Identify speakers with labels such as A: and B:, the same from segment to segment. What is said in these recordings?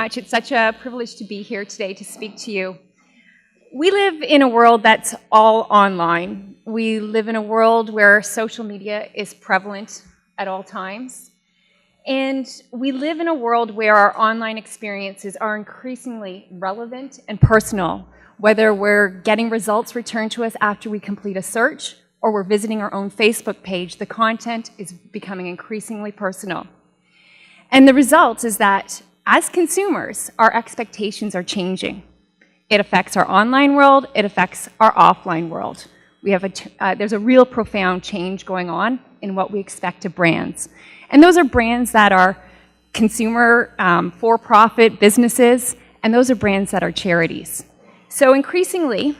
A: much. It's such a privilege to be here today to speak to you. We live in a world that's all online. We live in a world where social media is prevalent at all times. And we live in a world where our online experiences are increasingly relevant and personal, whether we're getting results returned to us after we complete a search or we're visiting our own Facebook page. The content is becoming increasingly personal. And the result is that as consumers, our expectations are changing. It affects our online world, it affects our offline world. There's a real profound change going on in what we expect of brands. And those are brands that are consumer, for-profit businesses, and those are brands that are charities. So increasingly,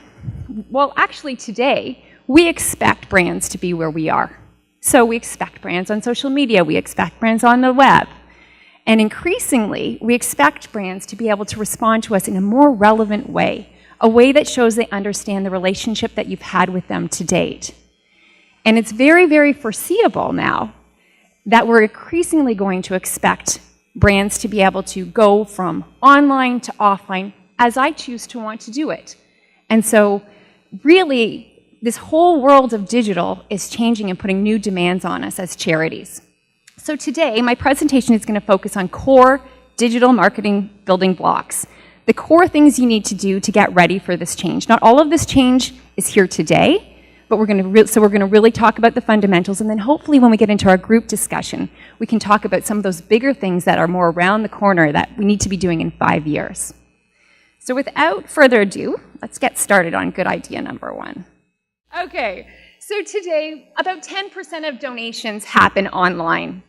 A: well, actually today, we expect brands to be where we are. So we expect brands on social media, we expect brands on the web. And increasingly, we expect brands to be able to respond to us in a more relevant way, a way that shows they understand the relationship that you've had with them to date. And it's very, very foreseeable now that we're increasingly going to expect brands to be able to go from online to offline as I choose to want to do it. And so really, this whole world of digital is changing and putting new demands on us as charities. So today, my presentation is going to focus on core digital marketing building blocks, the core things you need to do to get ready for this change. Not all of this change is here today, but we're going to really talk about the fundamentals, and then hopefully when we get into our group discussion, we can talk about some of those bigger things that are more around the corner that we need to be doing in 5 years. So without further ado, let's get started on good idea number 1. Okay, so today, about 10% of donations happen online.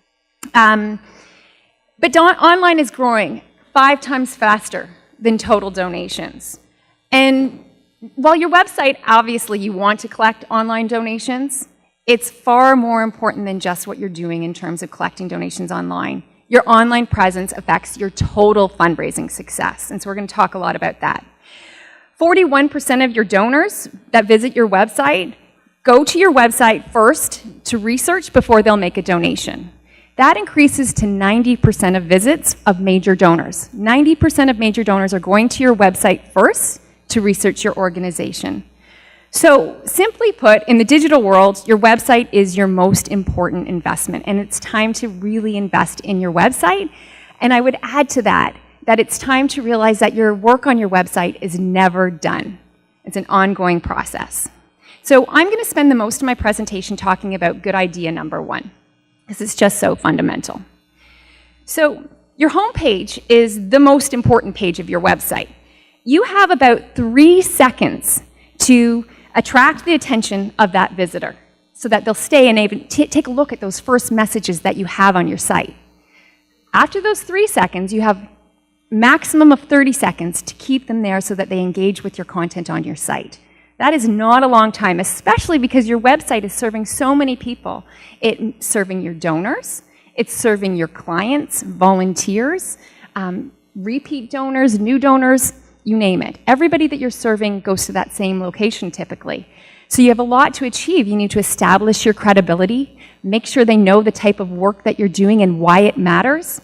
A: But online is growing 5 times faster than total donations. And while your website, obviously you want to collect online donations, it's far more important than just what you're doing in terms of collecting donations online. Your online presence affects your total fundraising success, and so we're going to talk a lot about that. 41% of your donors that visit your website go to your website first to research before they'll make a donation. That increases to 90% of visits of major donors. 90% of major donors are going to your website first to research your organization. So simply put, in the digital world, your website is your most important investment, and it's time to really invest in your website. And I would add to that it's time to realize that your work on your website is never done. It's an ongoing process. So I'm going to spend the most of my presentation talking about good idea number 1. This is just so fundamental. So your home page is the most important page of your website. You have about 3 seconds to attract the attention of that visitor so that they'll stay and even take a look at those first messages that you have on your site. After those 3 seconds, you have maximum of 30 seconds to keep them there so that they engage with your content on your site. That is not a long time, especially because your website is serving so many people. It's serving your donors, it's serving your clients, volunteers, repeat donors, new donors, you name it. Everybody that you're serving goes to that same location typically. So you have a lot to achieve. You need to establish your credibility, make sure they know the type of work that you're doing and why it matters.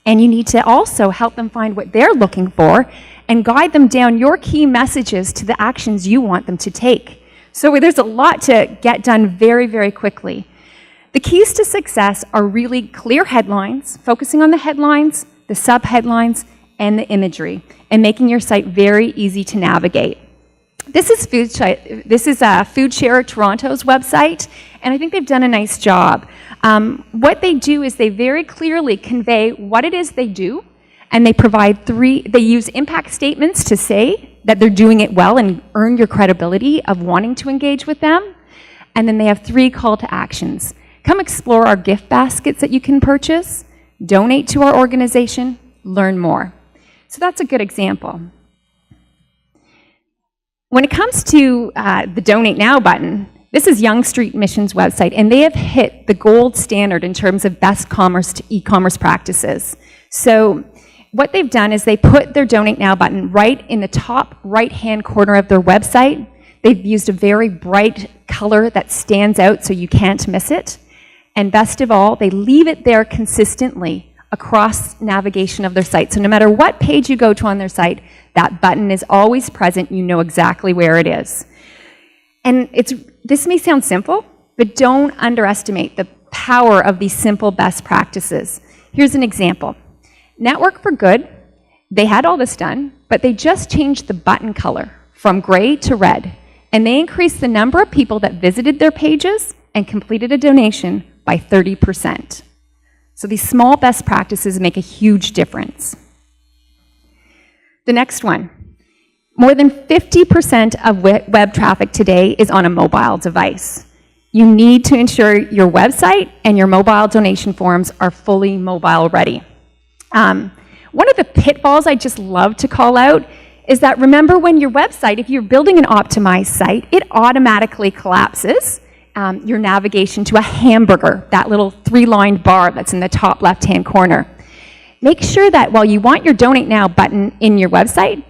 A: And you need to also help them find what they're looking for and guide them down your key messages to the actions you want them to take. So there's a lot to get done very, very quickly. The keys to success are really clear headlines, focusing on the headlines, the sub-headlines, and the imagery, and making your site very easy to navigate. This is Food Share Toronto's website, and I think they've done a nice job. What they do is they very clearly convey what it is they do, and they provide they use impact statements to say that they're doing it well and earn your credibility of wanting to engage with them. And then they have 3 call to actions. Come explore our gift baskets that you can purchase, donate to our organization, learn more. So that's a good example. When it comes to the Donate Now button, this is Yonge Street Mission's website, and they have hit the gold standard in terms of best commerce to e-commerce practices. So what they've done is they put their Donate Now button right in the top right-hand corner of their website. They've used a very bright color that stands out so you can't miss it. And best of all, they leave it there consistently across navigation of their site. So no matter what page you go to on their site, that button is always present. You know exactly where it is. And this may sound simple, but don't underestimate the power of these simple best practices. Here's an example. Network for Good, they had all this done, but they just changed the button color from gray to red. And they increased the number of people that visited their pages and completed a donation by 30%. So these small best practices make a huge difference. The next one. More than 50% of web traffic today is on a mobile device. You need to ensure your website and your mobile donation forms are fully mobile ready. One of the pitfalls I just love to call out is that remember when your website, if you're building an optimized site, it automatically collapses your navigation to a hamburger, that little 3-lined bar that's in the top left-hand corner. Make sure that while you want your Donate Now button in your website,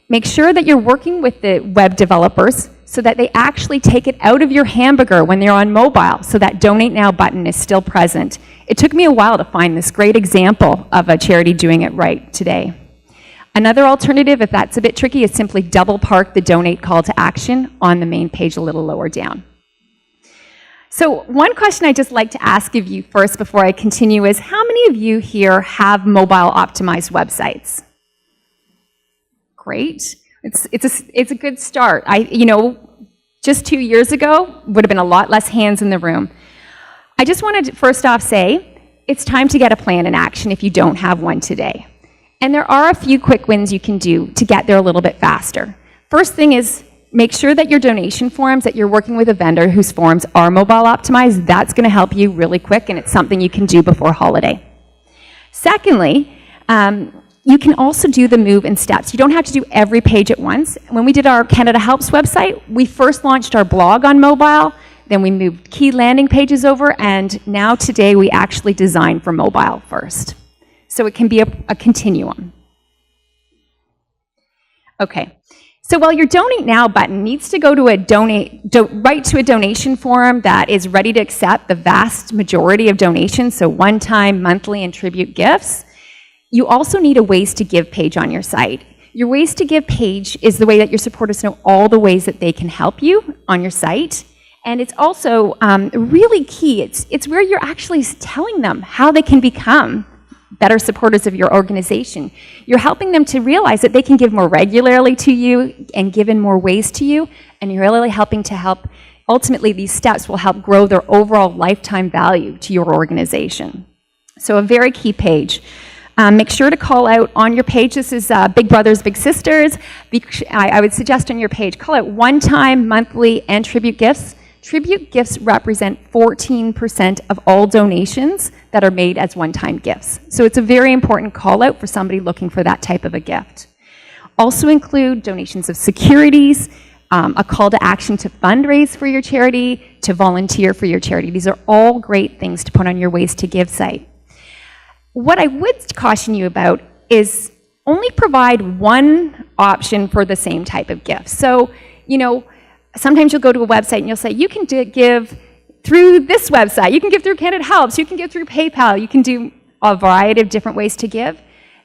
A: make sure that you're working with the web developers so that they actually take it out of your hamburger when they're on mobile, so that Donate Now button is still present. It took me a while to find this great example of a charity doing it right today. Another alternative, if that's a bit tricky, is simply double park the donate call to action on the main page a little lower down. So one question I'd just like to ask of you first before I continue is, how many of you here have mobile optimized websites? Great. It's a good start. Just 2 years ago, would have been a lot less hands in the room. I just wanted to first off say, it's time to get a plan in action if you don't have one today. And there are a few quick wins you can do to get there a little bit faster. First thing is, make sure that your donation forms, that you're working with a vendor whose forms are mobile optimized. That's going to help you really quick, and it's something you can do before holiday. Secondly, you can also do the move in steps. You don't have to do every page at once. When we did our CanadaHelps website, we first launched our blog on mobile, then we moved key landing pages over, and now today we actually design for mobile first. So it can be a continuum. Okay, so while your Donate Now button needs to go to right to a donation form that is ready to accept the vast majority of donations, so one-time, monthly, and tribute gifts, you also need a Ways to Give page on your site. Your Ways to Give page is the way that your supporters know all the ways that they can help you on your site. And it's also really key. It's where you're actually telling them how they can become better supporters of your organization. You're helping them to realize that they can give more regularly to you and give in more ways to you, and you're really helping to help, ultimately these steps will help grow their overall lifetime value to your organization. So a very key page. Make sure to call out on your page, this is Big Brothers, Big Sisters. I would suggest on your page, call out one-time, monthly, and tribute gifts. Tribute gifts represent 14% of all donations that are made as one-time gifts. So it's a very important call out for somebody looking for that type of a gift. Also include donations of securities, a call to action to fundraise for your charity, to volunteer for your charity. These are all great things to put on your Ways to Give site. What I would caution you about is only provide one option for the same type of gift. So, sometimes you'll go to a website and you'll say, you can give through this website, you can give through CanadaHelps, you can give through PayPal, you can do a variety of different ways to give.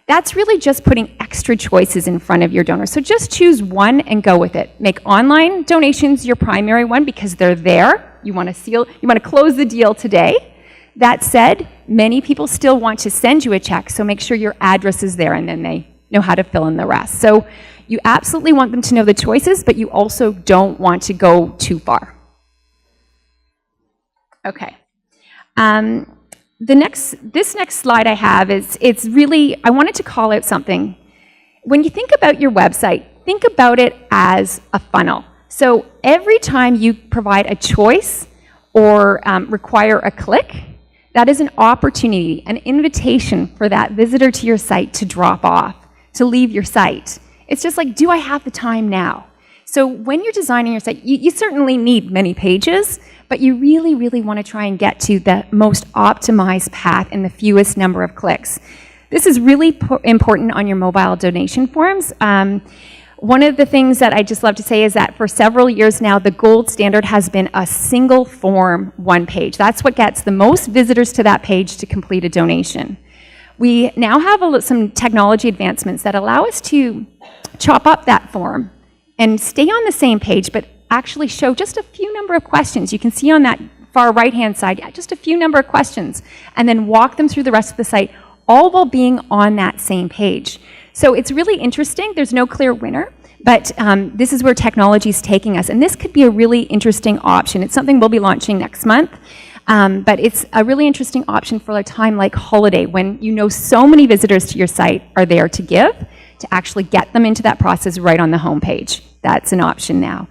A: That's really just putting extra choices in front of your donors. So just choose one and go with it. Make online donations your primary one because they're there. You want to close the deal today. That said, many people still want to send you a check, so make sure your address is there and then they know how to fill in the rest. So you absolutely want them to know the choices, but you also don't want to go too far. Okay. This next slide I have it's really, I wanted to call out something. When you think about your website, think about it as a funnel. So every time you provide a choice or require a click, that is an opportunity, an invitation for that visitor to your site to drop off, to leave your site. It's just like, do I have the time now? So when you're designing your site, you certainly need many pages, but you really, really want to try and get to the most optimized path and the fewest number of clicks. This is really important on your mobile donation forms. One of the things that I just love to say is that for several years now, the gold standard has been a single form, one page. That's what gets the most visitors to that page to complete a donation. We now have some technology advancements that allow us to chop up that form and stay on the same page, but actually show just a few number of questions. You can see on that far right-hand side, just a few number of questions, and then walk them through the rest of the site, all while being on that same page. So it's really interesting. There's no clear winner, but this is where technology is taking us, and this could be a really interesting option. It's something we'll be launching next month, but it's a really interesting option for a time like holiday, when you know so many visitors to your site are there to give, to actually get them into that process right on the home page. That's an option now.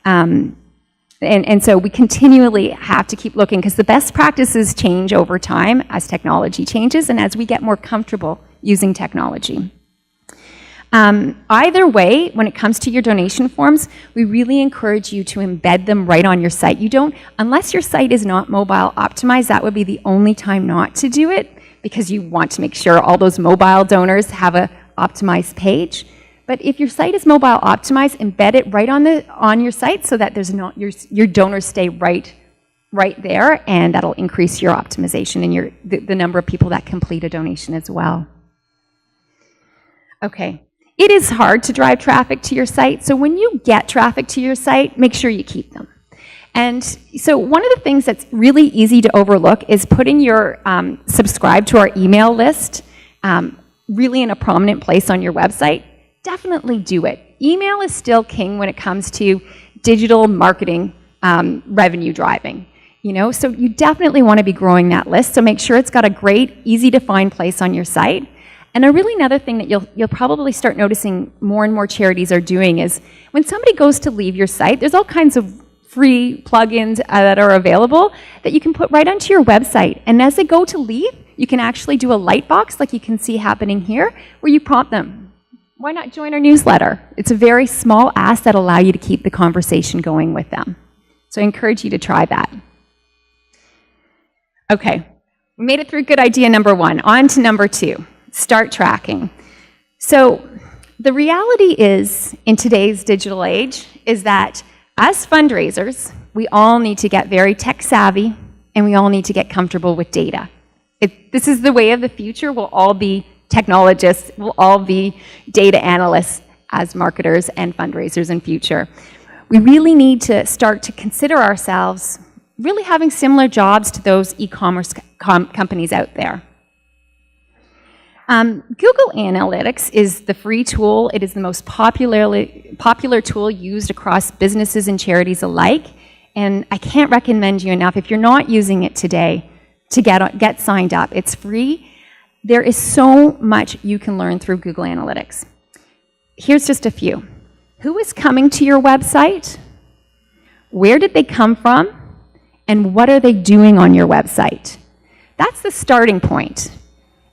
A: And so we continually have to keep looking, because the best practices change over time as technology changes and as we get more comfortable using technology. Either way, when it comes to your donation forms, we really encourage you to embed them right on your site. You don't, unless your site is not mobile optimized, that would be the only time not to do it, because you want to make sure all those mobile donors have a optimized page. But if your site is mobile optimized, embed it right on your site so that there's not your donors stay right there, and that'll increase your optimization and the number of people that complete a donation as well. Okay, it is hard to drive traffic to your site, so when you get traffic to your site, make sure you keep them. And so one of the things that's really easy to overlook is putting your subscribe to our email list really in a prominent place on your website. Definitely do it. Email is still king when it comes to digital marketing revenue driving. So you definitely want to be growing that list. So make sure it's got a great, easy to find place on your site. And another thing that you'll probably start noticing more and more charities are doing is when somebody goes to leave your site, there's all kinds of free plugins that are available that you can put right onto your website. And as they go to leave, you can actually do a light box like you can see happening here, where you prompt them. Why not join our newsletter? It's a very small ask that allow you to keep the conversation going with them. So I encourage you to try that. Okay, we made it through good idea number 1. On to number 2, start tracking. So the reality is, in today's digital age, is that as fundraisers, we all need to get very tech savvy, and we all need to get comfortable with data. This is the way of the future. We'll all be technologists, will all be data analysts as marketers and fundraisers in future. We really need to start to consider ourselves really having similar jobs to those e-commerce companies out there. Google Analytics is the free tool. It is the most popular tool used across businesses and charities alike, and I can't recommend you enough, if you're not using it today, to get signed up. It's free. There is so much you can learn through Google Analytics. Here's just a few. Who is coming to your website? Where did they come from? And what are they doing on your website? That's the starting point.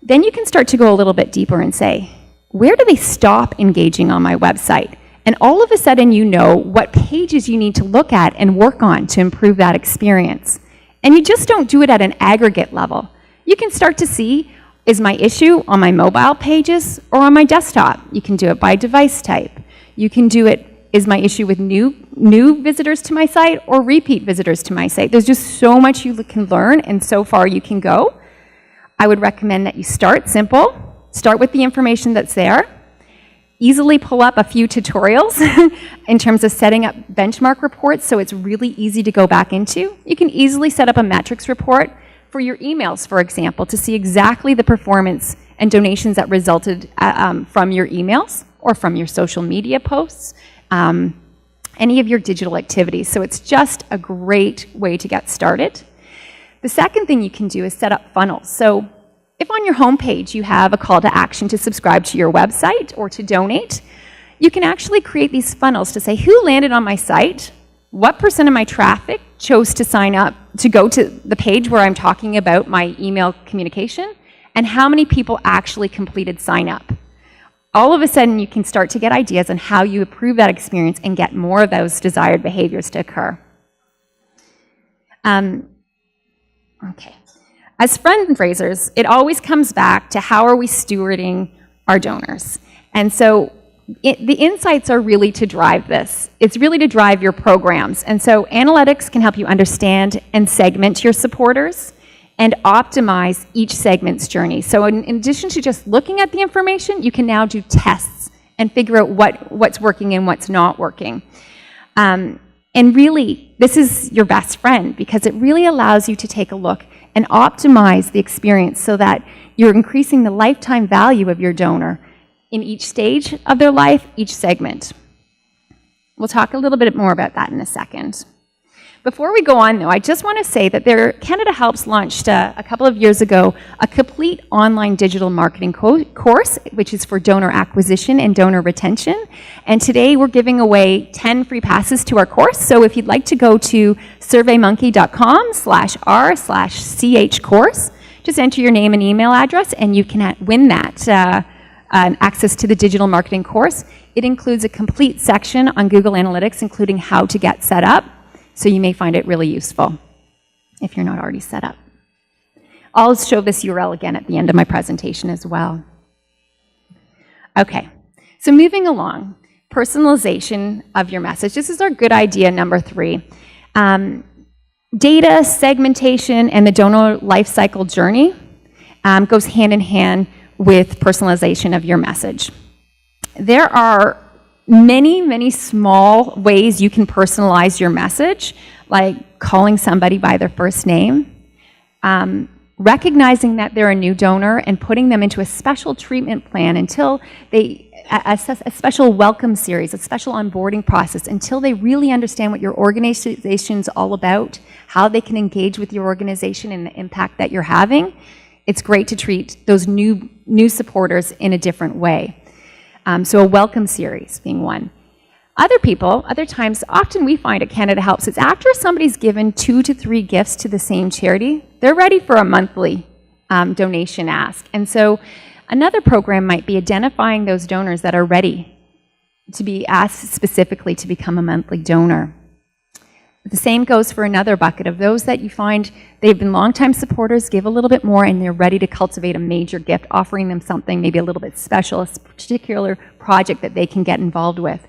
A: Then you can start to go a little bit deeper and say, where do they stop engaging on my website? And all of a sudden you know what pages you need to look at and work on to improve that experience. And you just don't do it at an aggregate level. You can start to see, is my issue on my mobile pages or on my desktop? You can do it by device type. You can do it, is my issue with new visitors to my site or repeat visitors to my site? There's just so much you can learn and so far you can go. I would recommend that you start simple, start with the information that's there, easily pull up a few tutorials in terms of setting up benchmark reports so it's really easy to go back into. You can easily set up a metrics report for your emails, for example, to see exactly the performance and donations that resulted from your emails or from your social media posts, any of your digital activities. So it's just a great way to get started. The second thing you can do is set up funnels. So if on your homepage you have a call to action to subscribe to your website or to donate, you can actually create these funnels to say who landed on my site, what % of my traffic chose to sign up to go to the page where I'm talking about my email communication, and how many people actually completed sign up. All of a sudden you can start to get ideas on how you improve that experience and get more of those desired behaviors to occur. Okay. As fundraisers, it always comes back to how are we stewarding our donors. And so the insights are really to drive this. It's really to drive your programs. And so analytics can help you understand and segment your supporters and optimize each segment's journey. So in addition to just looking at the information, you can now do tests and figure out what's working and what's not working. And really, this is your best friend because it really allows you to take a look and optimize the experience so that you're increasing the lifetime value of your donor in each stage of their life, each segment. We'll talk a little bit more about that in a second. Before we go on, though, I just want to say that CanadaHelps launched a couple of years ago a complete online digital marketing course, which is for donor acquisition and donor retention. And today we're giving away 10 free passes to our course. So if you'd like to go to surveymonkey.com/r/ch course, just enter your name and email address, and you can win that access to the digital marketing course. It includes a complete section on Google Analytics, including how to get set up. So you may find it really useful if you're not already set up. I'll show this URL again at the end of my presentation as well. Okay, so moving along, personalization of your message. This is our good idea number 3. Data, segmentation, and the donor life cycle journey goes hand in hand with personalization of your message. There are many, many small ways you can personalize your message, like calling somebody by their first name, recognizing that they're a new donor and putting them into a special treatment plan until they, a special welcome series, a special onboarding process until they really understand what your organization's all about, how they can engage with your organization and the impact that you're having. It's great to treat those new supporters in a different way. So a welcome series being one. Other times, often we find at CanadaHelps, it's after somebody's given 2 to 3 gifts to the same charity, they're ready for a monthly donation ask. And so another program might be identifying those donors that are ready to be asked specifically to become a monthly donor. The same goes for another bucket of those that you find they've been longtime supporters, give a little bit more, and they're ready to cultivate a major gift, offering them something maybe a little bit special, a particular project that they can get involved with.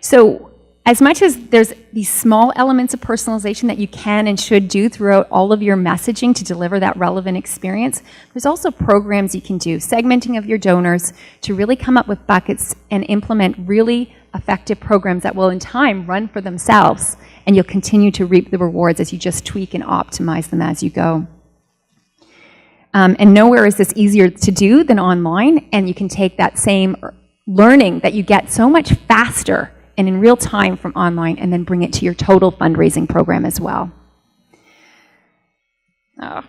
A: So as much as there's these small elements of personalization that you can and should do throughout all of your messaging to deliver that relevant experience, there's also programs you can do, segmenting of your donors to really come up with buckets and implement really effective programs that will in time run for themselves, and you'll continue to reap the rewards as you just tweak and optimize them as you go. And nowhere is this easier to do than online, and you can take that same learning that you get so much faster and in real time from online and then bring it to your total fundraising program as well. Oh,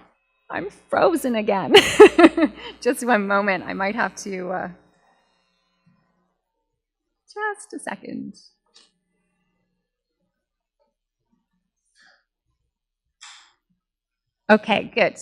A: I'm frozen again. Just one moment, I might have to, just a second. Okay, good.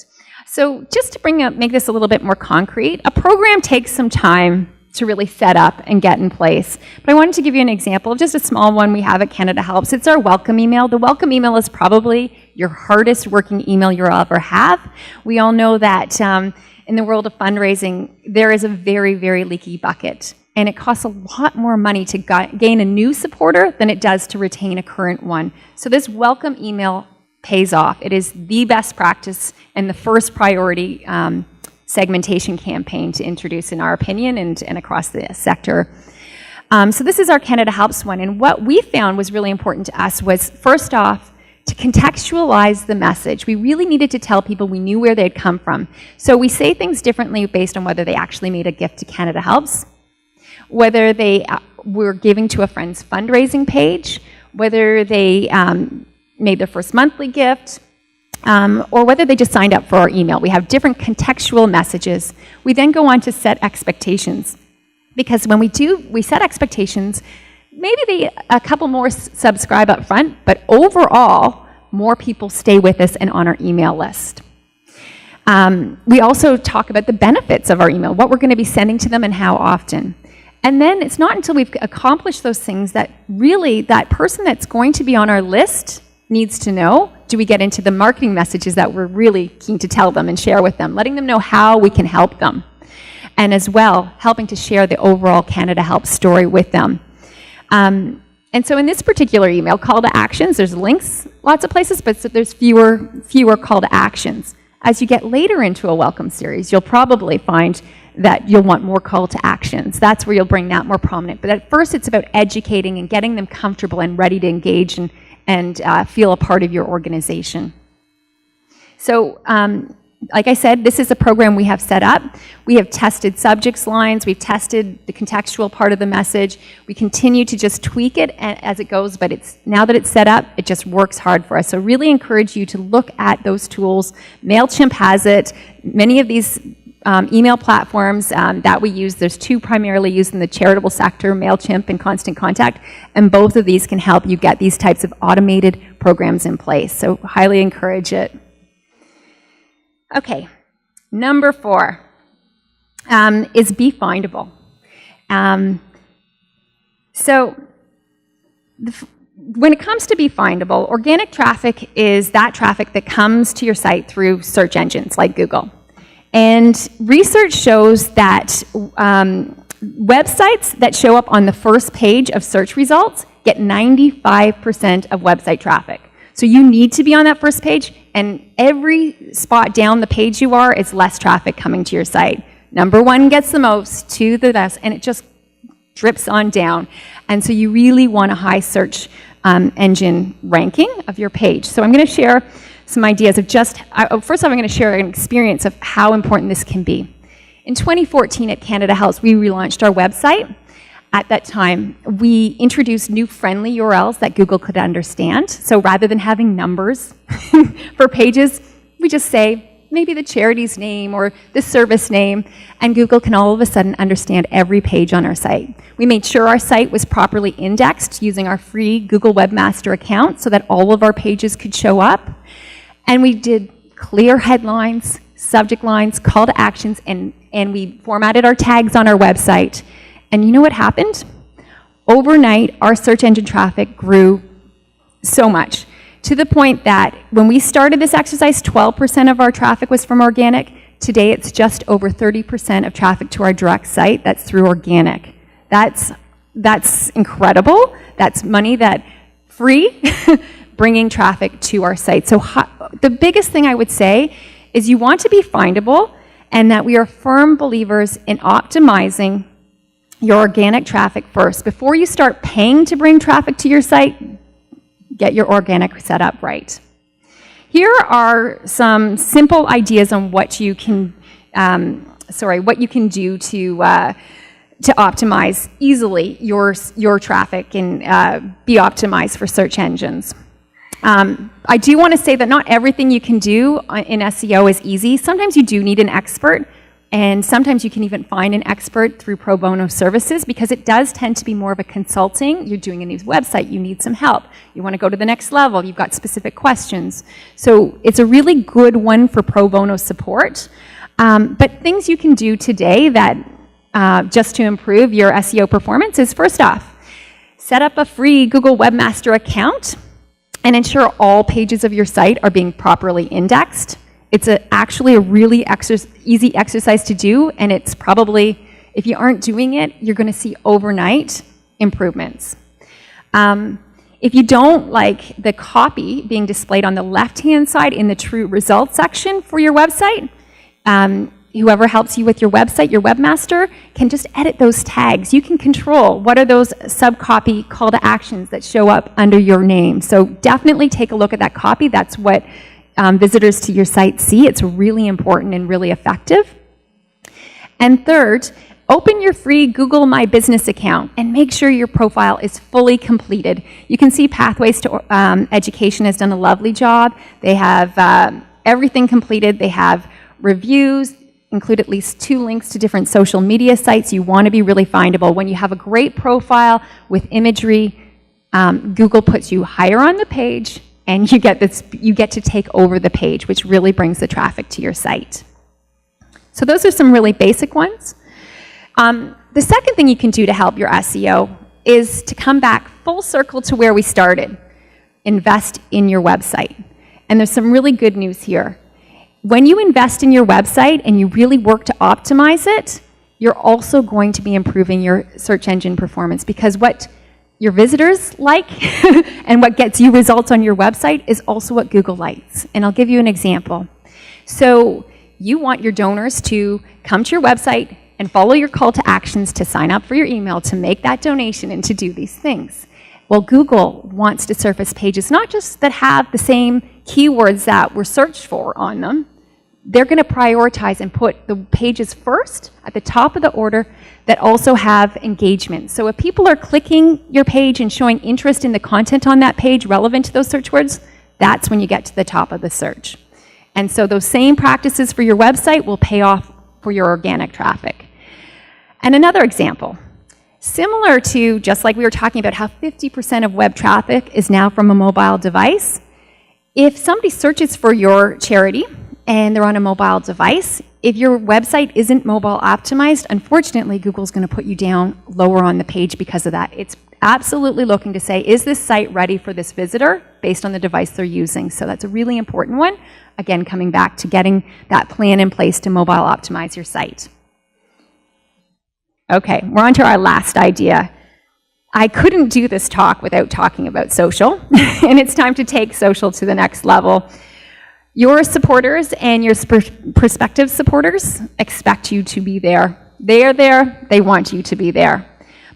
A: So just to make this a little bit more concrete, a program takes some time to really set up and get in place. But I wanted to give you an example of just a small one we have at CanadaHelps. It's our welcome email. The welcome email is probably your hardest working email you'll ever have. We all know that in the world of fundraising, there is a very, very leaky bucket. And it costs a lot more money to gain a new supporter than it does to retain a current one. So this welcome email pays off. It is the best practice and the first priority segmentation campaign to introduce, in our opinion, and across the sector. So this is our CanadaHelps one, and what we found was really important to us was, first off, to contextualize the message. We really needed to tell people we knew where they'd come from. So we say things differently based on whether they actually made a gift to CanadaHelps, whether they were giving to a friend's fundraising page, whether they made their first monthly gift, or whether they just signed up for our email. We have different contextual messages. We then go on to set expectations. Because when we set expectations, maybe a couple more subscribe up front, but overall, more people stay with us and on our email list. We also talk about the benefits of our email, what we're going to be sending to them and how often. And then it's not until we've accomplished those things that really that person that's going to be on our list needs to know. Do we get into the marketing messages that we're really keen to tell them and share with them, letting them know how we can help them. And as well, helping to share the overall CanadaHelps story with them. And so in this particular email, call to actions, there's links, lots of places, but there's fewer call to actions. As you get later into a welcome series, you'll probably find that you'll want more call to actions. That's where you'll bring that more prominent. But at first, it's about educating and getting them comfortable and ready to engage and feel a part of your organization. So, like I said, this is a program we have set up. We have tested subject lines. We've tested the contextual part of the message. We continue to just tweak it as it goes, but now that it's set up, it just works hard for us. So really encourage you to look at those tools. MailChimp has it. Many of these email platforms that we use, there's two primarily used in the charitable sector, MailChimp and Constant Contact, and both of these can help you get these types of automated programs in place. So highly encourage it. Okay, number 4 is be findable. When it comes to be findable, organic traffic is that traffic that comes to your site through search engines like Google. And research shows that websites that show up on the first page of search results get 95% of website traffic. So you need to be on that first page, and every spot down the page you are is less traffic coming to your site. Number 1 gets the most, 2 the best, and it just drips on down. And so you really want a high search engine ranking of your page. So I'm going to share some ideas of first off, I'm going to share an experience of how important this can be. In 2014 at CanadaHelps, we relaunched our website. At that time, we introduced new friendly URLs that Google could understand. So rather than having numbers for pages, we just say maybe the charity's name or the service name, and Google can all of a sudden understand every page on our site. We made sure our site was properly indexed using our free Google Webmaster account so that all of our pages could show up. And we did clear headlines, subject lines, call to actions, and we formatted our tags on our website. And you know what happened? Overnight, our search engine traffic grew so much, to the point that when we started this exercise, 12% of our traffic was from organic. Today, it's just over 30% of traffic to our direct site that's through organic. That's incredible. That's money that free, bringing traffic to our site. So the biggest thing I would say is you want to be findable, and that we are firm believers in optimizing your organic traffic first. Before you start paying to bring traffic to your site, get your organic set up right. Here are some simple ideas on what you can, do to optimize easily your traffic and be optimized for search engines. I do want to say that not everything you can do in SEO is easy. Sometimes you do need an expert. And sometimes you can even find an expert through pro bono services, because it does tend to be more of a consulting. You're doing a new website, you need some help. You want to go to the next level, you've got specific questions. So it's a really good one for pro bono support. But things you can do today that just to improve your SEO performance is, first off, set up a free Google Webmaster account and ensure all pages of your site are being properly indexed. It's actually a really easy exercise to do, and it's probably, if you aren't doing it, you're going to see overnight improvements. If you don't like the copy being displayed on the left-hand side in the true results section for your website, whoever helps you with your website, your webmaster, can just edit those tags. You can control what are those sub-copy call to actions that show up under your name. So definitely take a look at that copy. That's what visitors to your site see. It's really important and really effective. And third, open your free Google My Business account and make sure your profile is fully completed. You can see Pathways to Education has done a lovely job. They have everything completed. They have reviews, include at least 2 links to different social media sites. You want to be really findable. When you have a great profile with imagery, Google puts you higher on the page, and you get to take over the page, which really brings the traffic to your site. So those are some really basic ones. The second thing you can do to help your SEO is to come back full circle to where we started. Invest in your website. And there's some really good news here. When you invest in your website and you really work to optimize it, you're also going to be improving your search engine performance, because what your visitors like and what gets you results on your website is also what Google likes. And I'll give you an example. So you want your donors to come to your website and follow your call to actions to sign up for your email, to make that donation, and to do these things. Well, Google wants to surface pages not just that have the same keywords that were searched for on them. They're going to prioritize and put the pages first at the top of the order that also have engagement. So if people are clicking your page and showing interest in the content on that page relevant to those search words, that's when you get to the top of the search. And so those same practices for your website will pay off for your organic traffic. And another example, similar to just like we were talking about how 50% of web traffic is now from a mobile device, if somebody searches for your charity and they're on a mobile device, if your website isn't mobile optimized, unfortunately, Google's going to put you down lower on the page because of that. It's absolutely looking to say, is this site ready for this visitor based on the device they're using? So that's a really important one. Again, coming back to getting that plan in place to mobile optimize your site. Okay, we're on to our last idea. I couldn't do this talk without talking about social, and it's time to take social to the next level. Your supporters and your prospective supporters expect you to be there. They are there, they want you to be there.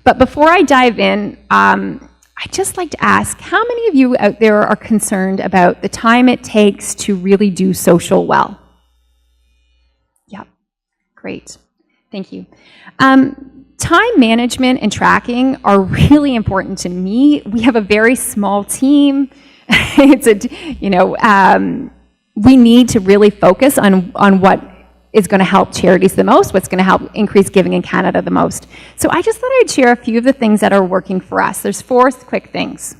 A: But before I dive in, I'd just like to ask, how many of you out there are concerned about the time it takes to really do social well? Yep, great, thank you. Time management and tracking are really important to me. We have a very small team. We need to really focus on what is going to help charities the most, what's going to help increase giving in Canada the most. So I just thought I'd share a few of the things that are working for us. There's 4 quick things.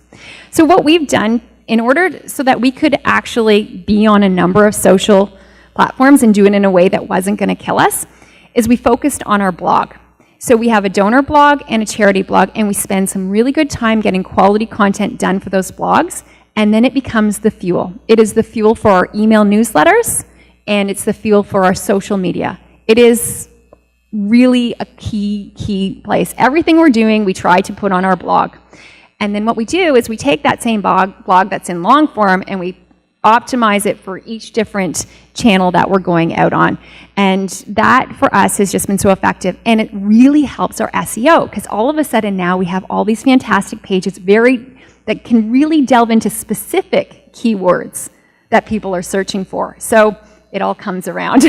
A: So what we've done in order so that we could actually be on a number of social platforms and do it in a way that wasn't going to kill us is we focused on our blog. So we have a donor blog and a charity blog, and we spend some really good time getting quality content done for those blogs. And then it becomes the fuel. It is the fuel for our email newsletters, and it's the fuel for our social media. It is really a key place. Everything we're doing, we try to put on our blog. And then what we do is we take that same blog that's in long form, and we optimize it for each different channel that we're going out on. And that, for us, has just been so effective. And it really helps our SEO, because all of a sudden now we have all these fantastic pages that can really delve into specific keywords that people are searching for. So it all comes around.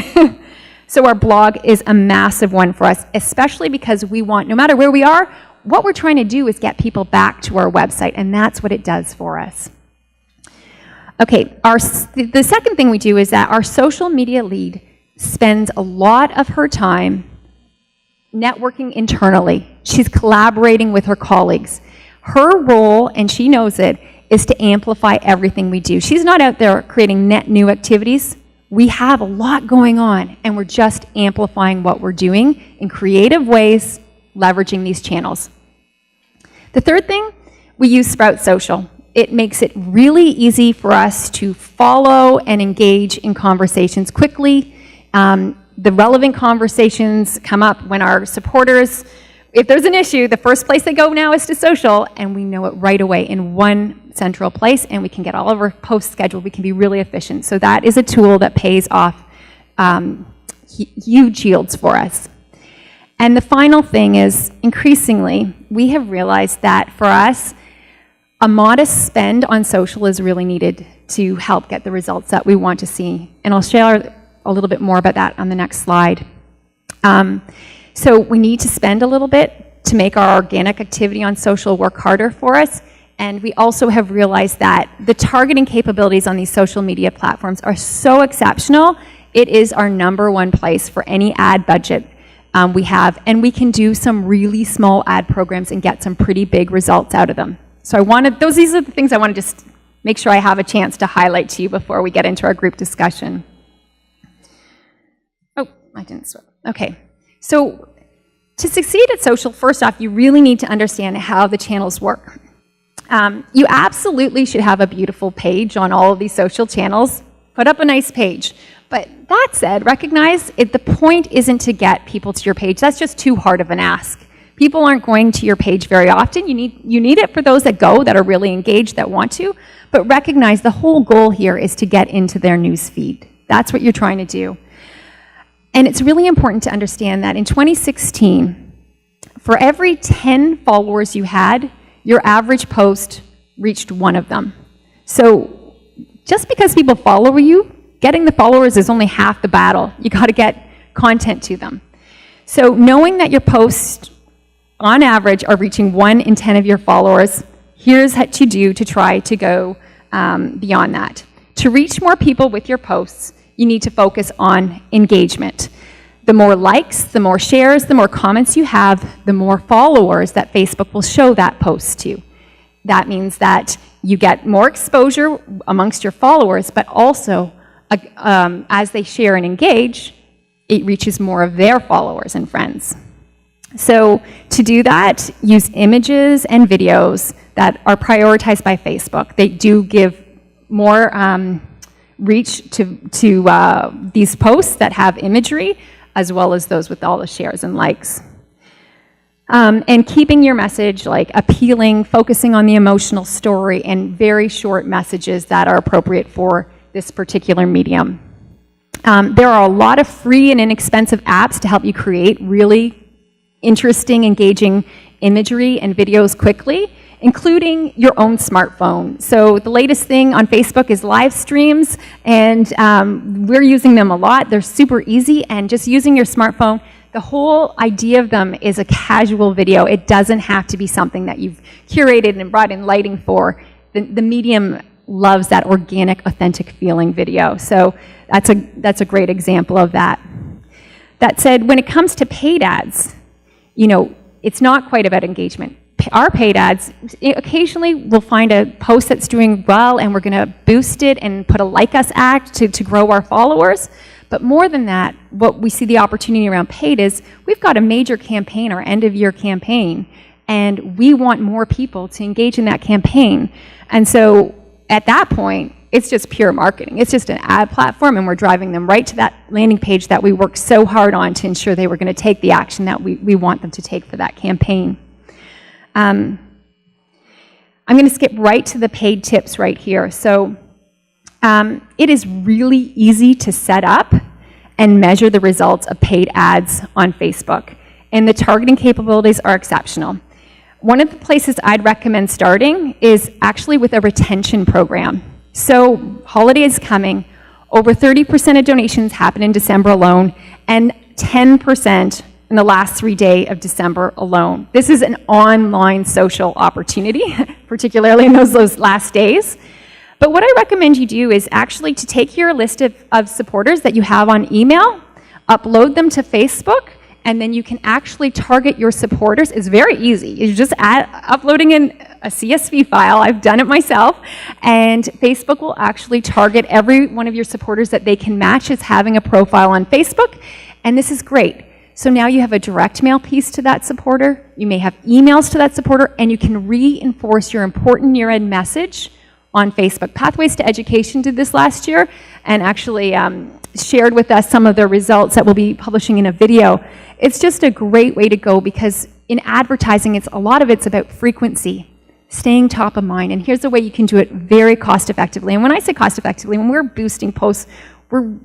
A: So our blog is a massive one for us, especially because we want, no matter where we are, what we're trying to do is get people back to our website, and that's what it does for us. Okay, the second thing we do is that our social media lead spends a lot of her time networking internally. She's collaborating with her colleagues. Her role, and she knows it, is to amplify everything we do. She's not out there creating net new activities. We have a lot going on, and we're just amplifying what we're doing in creative ways, leveraging these channels. The third thing, we use Sprout Social. It makes it really easy for us to follow and engage in conversations quickly. The relevant conversations come up when our supporters, if there's an issue, the first place they go now is to social, and we know it right away in one central place, and we can get all of our posts scheduled. We can be really efficient. So that is a tool that pays off huge yields for us. And the final thing is, increasingly, we have realized that for us, a modest spend on social is really needed to help get the results that we want to see. And I'll share a little bit more about that on the next slide. So we need to spend a little bit to make our organic activity on social work harder for us. And we also have realized that the targeting capabilities on these social media platforms are so exceptional. It is our #1 place for any ad budget we have. And we can do some really small ad programs and get some pretty big results out of them. So these are the things I want to just make sure I have a chance to highlight to you before we get into our group discussion. Oh, I didn't swap. Okay. So to succeed at social, first off, you really need to understand how the channels work. You absolutely should have a beautiful page on all of these social channels. Put up a nice page. But that said, recognize the point isn't to get people to your page. That's just too hard of an ask. People aren't going to your page very often. You need it for those that go, that are really engaged, that want to. But recognize the whole goal here is to get into their news feed. That's what you're trying to do. And it's really important to understand that in 2016, for every 10 followers you had, your average post reached 1 of them. So just because people follow you, getting the followers is only half the battle. You got to get content to them. So knowing that your posts, on average, are reaching 1 in 10 of your followers, here's what you do to try to go beyond that. To reach more people with your posts, you need to focus on engagement. The more likes, the more shares, the more comments you have, the more followers that Facebook will show that post to. That means that you get more exposure amongst your followers, but also as they share and engage, it reaches more of their followers and friends. So to do that, use images and videos that are prioritized by Facebook. They do give more reach to these posts that have imagery, as well as those with all the shares and likes. And keeping your message like appealing, focusing on the emotional story, and very short messages that are appropriate for this particular medium. There are a lot of free and inexpensive apps to help you create really interesting, engaging imagery and videos quickly, including your own smartphone. So the latest thing on Facebook is live streams, and we're using them a lot. They're super easy, and just using your smartphone, the whole idea of them is a casual video. It doesn't have to be something that you've curated and brought in lighting for. The medium loves that organic, authentic feeling video. So that's a great example of that. That said, when it comes to paid ads, you know, it's not quite about engagement. Our paid ads, occasionally we'll find a post that's doing well and we're going to boost it and put a like us act to grow our followers. But more than that, what we see the opportunity around paid is we've got a major campaign, our end of year campaign, and we want more people to engage in that campaign. And so at that point, it's just pure marketing. It's just an ad platform, and we're driving them right to that landing page that we worked so hard on to ensure they were going to take the action that we want them to take for that campaign. I'm going to skip right to the paid tips right here. So it is really easy to set up and measure the results of paid ads on Facebook, and the targeting capabilities are exceptional. One of the places I'd recommend starting is actually with a retention program. So holiday is coming. Over 30% of donations happen in December alone, and 10% in the last 3 days of December alone. This is an online social opportunity, particularly in those last days. But what I recommend you do is actually to take your list of supporters that you have on email, upload them to Facebook, and then you can actually target your supporters. It's very easy. You're just uploading in a CSV file. I've done it myself. And Facebook will actually target every one of your supporters that they can match as having a profile on Facebook. And this is great. So now you have a direct mail piece to that supporter. You may have emails to that supporter, and you can reinforce your important year-end message on Facebook. Pathways to Education did this last year and actually shared with us some of their results that we'll be publishing in a video. It's just a great way to go because in advertising, a lot of it's about frequency, staying top of mind. And here's the way you can do it very cost effectively. And when I say cost effectively, when we're boosting posts, we're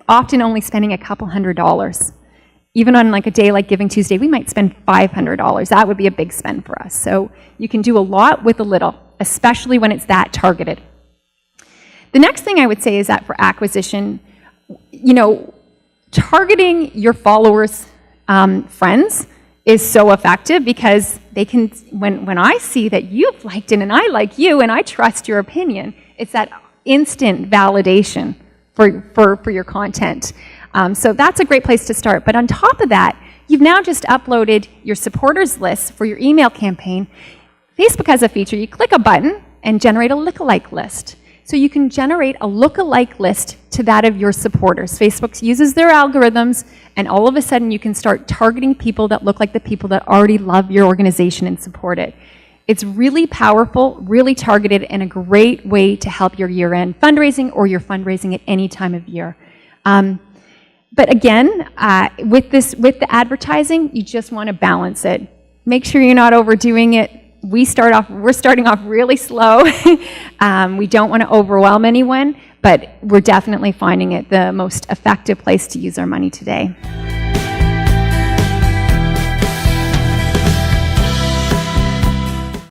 A: often only spending a couple $100s. Even on like a day like Giving Tuesday, we might spend $500. That would be a big spend for us. So you can do a lot with a little, especially when it's that targeted. The next thing I would say is that for acquisition, you know, targeting your followers' friends is so effective because they can, when I see that you've liked it and I like you and I trust your opinion, it's that instant validation for your content. So that's a great place to start. But on top of that, you've now just uploaded your supporters list for your email campaign. Facebook has a feature. You click a button and generate a lookalike list. So you can generate a lookalike list to that of your supporters. Facebook uses their algorithms, and all of a sudden you can start targeting people that look like the people that already love your organization and support it. It's really powerful, really targeted, and a great way to help your year-end fundraising or your fundraising at any time of year. But again, with the advertising, you just want to balance it. Make sure you're not overdoing it. We're starting off really slow. We don't want to overwhelm anyone, but we're definitely finding it the most effective place to use our money today.